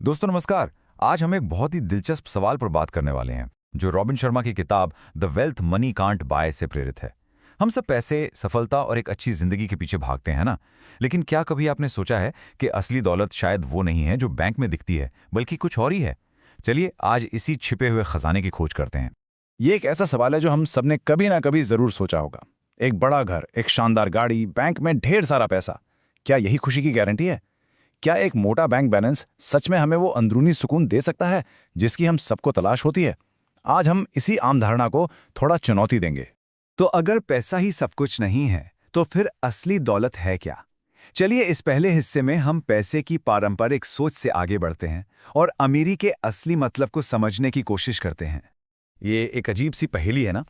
दोस्तों नमस्कार। आज हम एक बहुत ही दिलचस्प सवाल पर बात करने वाले हैं जो रॉबिन शर्मा की किताब the wealth money can't buy से प्रेरित है। हम सब पैसे, सफलता और एक अच्छी जिंदगी के पीछे भागते हैं ना, लेकिन क्या कभी आपने सोचा है कि असली दौलत शायद वो नहीं है जो बैंक में दिखती है, बल्कि कुछ और ही है। चलिए आज इसी छिपे हुए खजाने की खोज करते हैं। ये एक ऐसा सवाल है जो हम सबने कभी ना कभी जरूर सोचा होगा। एक बड़ा घर, एक शानदार गाड़ी, बैंक में ढेर सारा पैसा, क्या यही खुशी की गारंटी है? क्या एक मोटा बैंक बैलेंस सच में हमें वो अंदरूनी सुकून दे सकता है जिसकी हम सबको तलाश होती है? आज हम इसी आम धारणा को थोड़ा चुनौती देंगे। तो अगर पैसा ही सब कुछ नहीं है, तो फिर असली दौलत है क्या? चलिए इस पहले हिस्से में हम पैसे की पारंपरिक सोच से आगे बढ़ते हैं और अमीरी के असली मतलब को समझने की कोशिश करते हैं। ये एक अजीब सी पहेली है ना।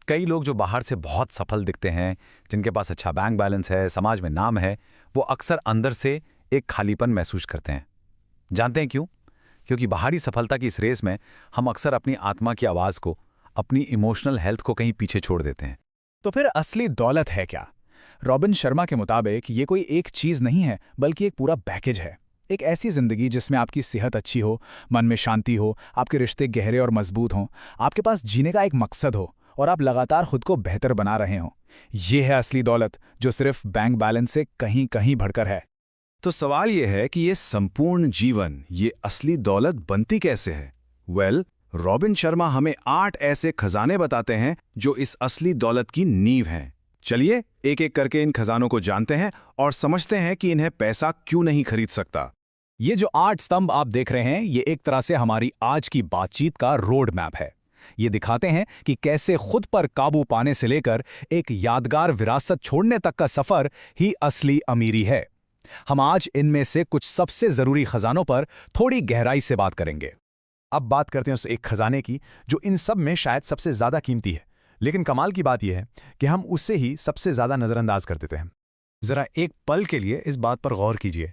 कई लोग जो बाहर से बहुत सफल दिखते हैं, जिनके पास अच्छा बैंक बैलेंस है, समाज में नाम है, वो अक्सर अंदर से एक खालीपन महसूस करते हैं। जानते हैं क्यों? क्योंकि बाहरी सफलता की इस रेस में हम अक्सर अपनी आत्मा की आवाज को, अपनी इमोशनल हेल्थ को कहीं पीछे छोड़ देते हैं। तो फिर असली दौलत है क्या? रॉबिन शर्मा के मुताबिक ये कोई एक चीज नहीं है, बल्कि एक पूरा पैकेज है। एक ऐसी जिंदगी जिसमें आपकी सेहत अच्छी हो, मन में शांति हो, आपके रिश्ते गहरे और मजबूत हों, आपके पास जीने का एक मकसद हो और आप लगातार खुद को बेहतर बना रहे हों। ये है असली दौलत, जो सिर्फ बैंक बैलेंस से कहीं कहीं बढ़कर है। तो सवाल यह है कि ये संपूर्ण जीवन, ये असली दौलत बनती कैसे है? रॉबिन शर्मा हमें 8 ऐसे खजाने बताते हैं जो इस असली दौलत की नींव हैं। चलिए एक एक करके इन खजानों को जानते हैं और समझते हैं कि इन्हें पैसा क्यों नहीं खरीद सकता। ये जो 8 स्तंभ आप देख रहे हैं, ये एक तरह से हमारी आज की बातचीत का रोड मैप है। ये दिखाते हैं कि कैसे खुद पर काबू पाने से लेकर एक यादगार विरासत छोड़ने तक का सफर ही असली अमीरी है। हम आज इनमें से कुछ सबसे जरूरी खजानों पर थोड़ी गहराई से बात करेंगे। अब बात करते हैं उस एक खजाने की जो इन सब में शायद सबसे ज्यादा कीमती है, लेकिन कमाल की बात यह है कि हम उसे ही सबसे ज्यादा नजरअंदाज कर देते हैं। जरा एक पल के लिए इस बात पर गौर कीजिए।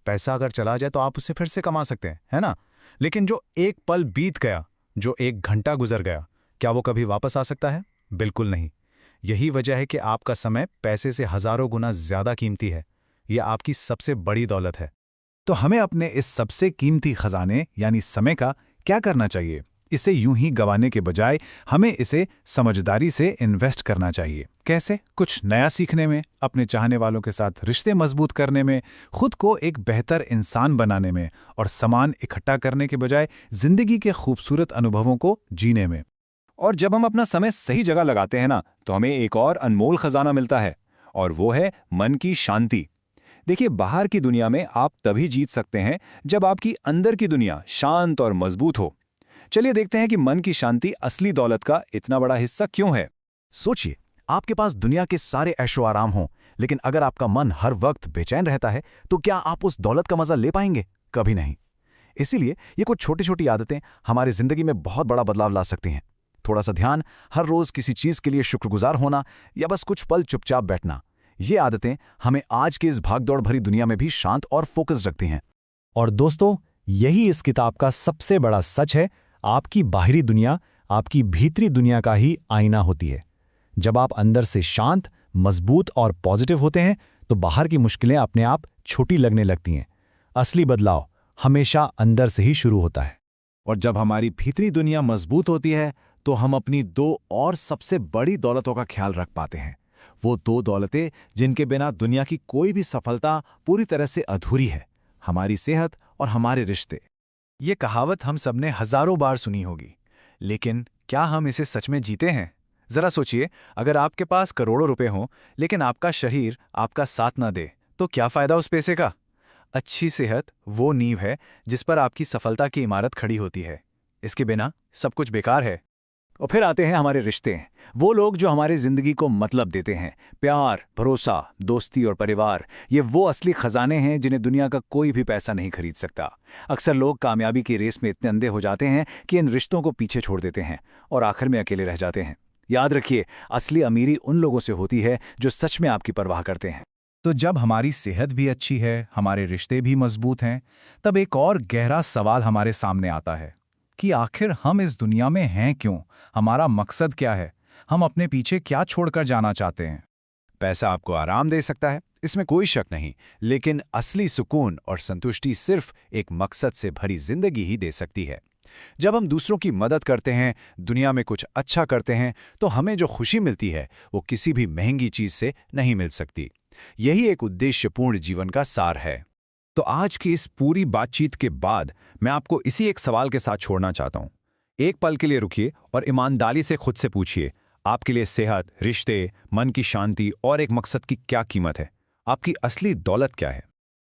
पैसा अगर चला जाए तो आप उसे फिर से कमा सकते हैं, है ना? लेकिन जो एक पल बीत गया, जो एक घंटा गुजर गया, क्या वो कभी वापस आ सकता है? बिल्कुल नहीं। यही वजह है कि आपका समय पैसे से हजारों गुना ज्यादा कीमती है। यह आपकी सबसे बड़ी दौलत है। तो हमें अपने इस सबसे कीमती खजाने यानी समय का क्या करना चाहिए? इसे यूं ही गंवाने के बजाय हमें इसे समझदारी से इन्वेस्ट करना चाहिए। कैसे? कुछ नया सीखने में, अपने चाहने वालों के साथ रिश्ते मजबूत करने में, खुद को एक बेहतर इंसान बनाने में और सामान इकट्ठा करने के बजाय जिंदगी के खूबसूरत अनुभवों को जीने में। और जब हम अपना समय सही जगह लगाते हैं ना, तो हमें एक और अनमोल खजाना मिलता है, और वो है मन की शांति। देखिए, बाहर की दुनिया में आप तभी जीत सकते हैं जब आपकी अंदर की दुनिया शांत और मजबूत हो। चलिए देखते हैं कि मन की शांति असली दौलत का इतना बड़ा हिस्सा क्यों है। सोचिए, आपके पास दुनिया के सारे ऐशो आराम हों, लेकिन अगर आपका मन हर वक्त बेचैन रहता है, तो क्या आप उस दौलत का मजा ले पाएंगे? कभी नहीं। इसीलिए ये कुछ छोटी छोटी आदतें हमारी जिंदगी में बहुत बड़ा बदलाव ला सकती हैं। थोड़ा सा ध्यान, हर रोज किसी चीज के लिए शुक्रगुजार होना, या बस कुछ पल चुपचाप बैठना, ये आदतें हमें आज की इस भागदौड़ भरी दुनिया में भी शांत और फोकस्ड रखती हैं। और दोस्तों, यही इस किताब का सबसे बड़ा सच है। आपकी बाहरी दुनिया आपकी भीतरी दुनिया का ही आईना होती है। जब आप अंदर से शांत, मजबूत और पॉजिटिव होते हैं, तो बाहर की मुश्किलें अपने आप छोटी लगने लगती हैं। असली बदलाव हमेशा अंदर से ही शुरू होता है। और जब हमारी भीतरी दुनिया मजबूत होती है, तो हम अपनी 2 और सबसे बड़ी दौलतों का ख्याल रख पाते हैं। वो 2 दौलतें जिनके बिना दुनिया की कोई भी सफलता पूरी तरह से अधूरी है: हमारी सेहत और हमारे रिश्ते। ये कहावत हम सबने हजारों बार सुनी होगी, लेकिन क्या हम इसे सच में जीते हैं? जरा सोचिए, अगर आपके पास करोड़ों रुपए हों, लेकिन आपका शरीर आपका साथ ना दे, तो क्या फायदा उस पैसे का? अच्छी सेहत वो नींव है जिस पर आपकी सफलता की इमारत खड़ी होती है। इसके बिना सब कुछ बेकार है। और फिर आते हैं हमारे रिश्ते, वो लोग जो हमारी जिंदगी को मतलब देते हैं। प्यार, भरोसा, दोस्ती और परिवार, ये वो असली खजाने हैं जिन्हें दुनिया का कोई भी पैसा नहीं खरीद सकता। अक्सर लोग कामयाबी की रेस में इतने अंधे हो जाते हैं कि इन रिश्तों को पीछे छोड़ देते हैं और आखिर में अकेले रह जाते हैं। याद रखिए, असली अमीरी उन लोगों से होती है जो सच में आपकी परवाह करते हैं। तो जब हमारी सेहत भी अच्छी है, हमारे रिश्ते भी मजबूत हैं, तब एक और गहरा सवाल हमारे सामने आता है कि आखिर हम इस दुनिया में हैं क्यों? हमारा मकसद क्या है? हम अपने पीछे क्या छोड़कर जाना चाहते हैं? पैसा आपको आराम दे सकता है, इसमें कोई शक नहीं, लेकिन असली सुकून और संतुष्टि सिर्फ एक मकसद से भरी जिंदगी ही दे सकती है। जब हम दूसरों की मदद करते हैं, दुनिया में कुछ अच्छा करते हैं, तो हमें जो खुशी मिलती है वो किसी भी महंगी चीज से नहीं मिल सकती। यही एक उद्देश्यपूर्ण जीवन का सार है। तो आज की इस पूरी बातचीत के बाद मैं आपको इसी एक सवाल के साथ छोड़ना चाहता हूं। एक पल के लिए रुकिए और ईमानदारी से खुद से पूछिए, आपके लिए सेहत, रिश्ते, मन की शांति और एक मकसद की क्या कीमत है? आपकी असली दौलत क्या है?